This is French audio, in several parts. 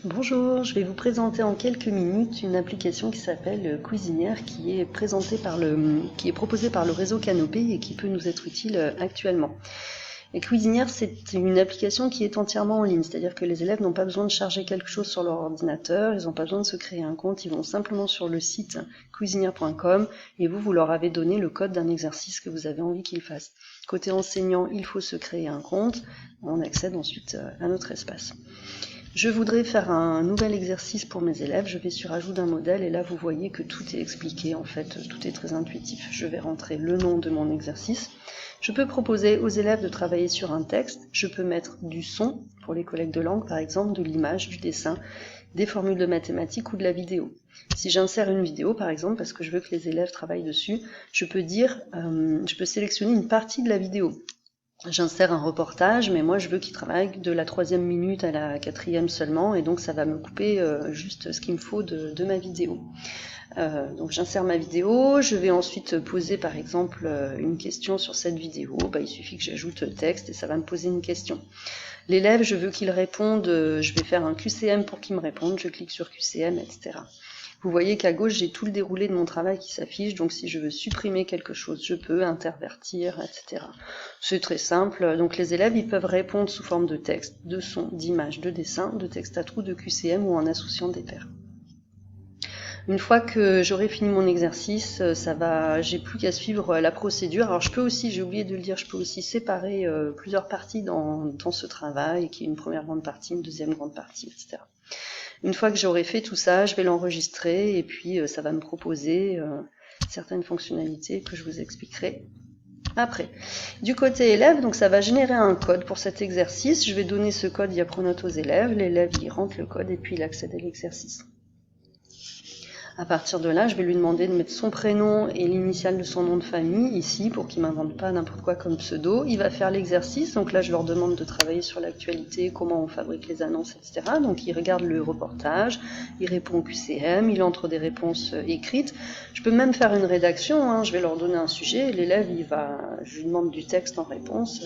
Bonjour, je vais vous présenter en quelques minutes une application qui s'appelle Cuisinière qui est proposée par le réseau Canopé et qui peut nous être utile actuellement. Et Cuisinière, c'est une application qui est entièrement en ligne, c'est-à-dire que les élèves n'ont pas besoin de charger quelque chose sur leur ordinateur, ils n'ont pas besoin de se créer un compte, ils vont simplement sur le site cuisinière.com et vous leur avez donné le code d'un exercice que vous avez envie qu'ils fassent. Côté enseignant, il faut se créer un compte, on accède ensuite à notre espace. Je voudrais faire un nouvel exercice pour mes élèves, je vais sur ajout d'un modèle et là vous voyez que tout est expliqué, en fait tout est très intuitif. Je vais rentrer le nom de mon exercice. Je peux proposer aux élèves de travailler sur un texte, je peux mettre du son pour les collègues de langue par exemple, de l'image, du dessin, des formules de mathématiques ou de la vidéo. Si j'insère une vidéo par exemple parce que je veux que les élèves travaillent dessus, je peux sélectionner une partie de la vidéo. J'insère un reportage, mais moi je veux qu'il travaille de la 3e minute à la 4e seulement, et donc ça va me couper juste ce qu'il me faut de ma vidéo. Donc j'insère ma vidéo, je vais ensuite poser par exemple une question sur cette vidéo, il suffit que j'ajoute le texte et ça va me poser une question. L'élève, je veux qu'il réponde, je vais faire un QCM pour qu'il me réponde, je clique sur QCM, etc. Vous voyez qu'à gauche, j'ai tout le déroulé de mon travail qui s'affiche, donc si je veux supprimer quelque chose, je peux intervertir, etc. C'est très simple, donc les élèves, ils peuvent répondre sous forme de texte, de son, d'image, de dessin, de texte à trous, de QCM ou en associant des paires. Une fois que j'aurai fini mon exercice, j'ai plus qu'à suivre la procédure. Alors je peux aussi, j'ai oublié de le dire, je peux aussi séparer plusieurs parties dans ce travail, qui est une première grande partie, une deuxième grande partie, etc. Une fois que j'aurai fait tout ça, je vais l'enregistrer et puis ça va me proposer certaines fonctionnalités que je vous expliquerai après. Du côté élève, donc ça va générer un code pour cet exercice. Je vais donner ce code via Pronote aux élèves. L'élève il rentre le code et puis il accède à l'exercice. À partir de là, je vais lui demander de mettre son prénom et l'initiale de son nom de famille ici pour qu'il ne m'invente pas n'importe quoi comme pseudo. Il va faire l'exercice, donc là je leur demande de travailler sur l'actualité, comment on fabrique les annonces, etc. Donc il regarde le reportage, il répond au QCM, il entre des réponses écrites. Je peux même faire une rédaction, je vais leur donner un sujet, l'élève je lui demande du texte en réponse,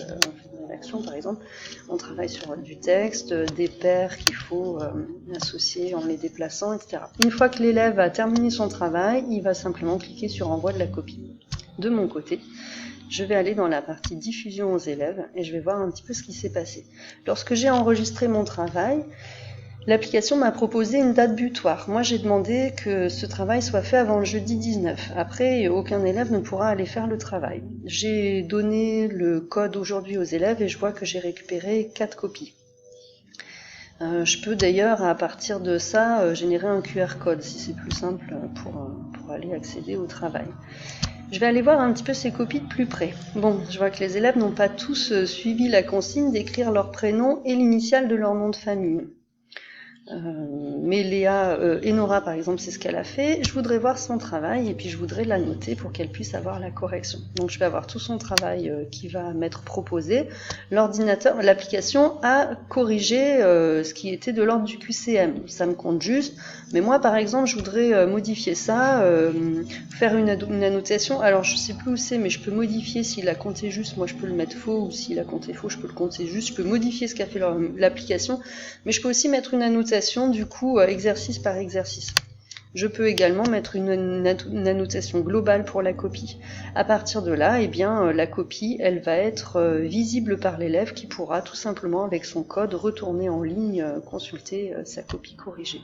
rédaction par exemple, on travaille sur du texte, des paires qu'il faut associer en les déplaçant, etc. Une fois que l'élève a terminé son travail, il va simplement cliquer sur envoi de la copie. De mon côté, je vais aller dans la partie diffusion aux élèves et je vais voir un petit peu ce qui s'est passé. Lorsque j'ai enregistré mon travail, l'application m'a proposé une date butoir. Moi, j'ai demandé que ce travail soit fait avant le jeudi 19. Après, aucun élève ne pourra aller faire le travail. J'ai donné le code aujourd'hui aux élèves et je vois que j'ai récupéré 4 copies. Je peux d'ailleurs, à partir de ça, générer un QR code, si c'est plus simple pour aller accéder au travail. Je vais aller voir un petit peu ces copies de plus près. Bon, je vois que les élèves n'ont pas tous suivi la consigne d'écrire leur prénom et l'initiale de leur nom de famille. Mais Léa et Nora par exemple c'est ce qu'elle a fait. Je voudrais voir son travail et puis je voudrais la noter pour qu'elle puisse avoir la correction. Donc je vais avoir tout son travail qui va m'être proposé. L'application a corrigé ce qui était de l'ordre du QCM. Ça me compte juste, mais moi par exemple je voudrais modifier ça, faire une annotation. Alors je sais plus où c'est, mais je peux modifier s'il a compté juste, moi je peux le mettre faux, ou s'il a compté faux je peux le compter juste. Je peux modifier ce qu'a fait l'application, mais je peux aussi mettre une annotation du coup exercice par exercice. Je peux également mettre une annotation globale pour la copie. À partir de là, la copie, elle va être visible par l'élève qui pourra tout simplement avec son code retourner en ligne, consulter sa copie corrigée.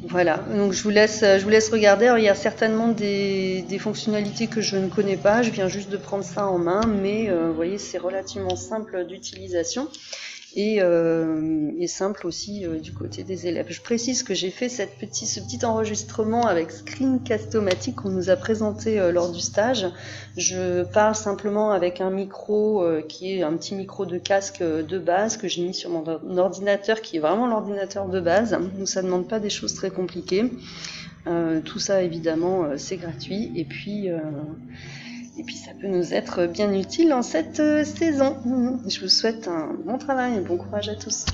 Voilà, donc je vous laisse regarder. Alors, il y a certainement des fonctionnalités que je ne connais pas, je viens juste de prendre ça en main, mais vous voyez, c'est relativement simple d'utilisation et simple aussi du côté des élèves. Je précise que j'ai fait ce petit enregistrement avec Screencast-O-Matic qu'on nous a présenté lors du stage. Je parle simplement avec un micro qui est un petit micro de casque de base que j'ai mis sur mon ordinateur qui est vraiment l'ordinateur de base, donc ça ne demande pas des choses très compliquées. Tout ça évidemment c'est gratuit et puis ça peut nous être bien utile en cette saison. Je vous souhaite un bon travail et bon courage à tous.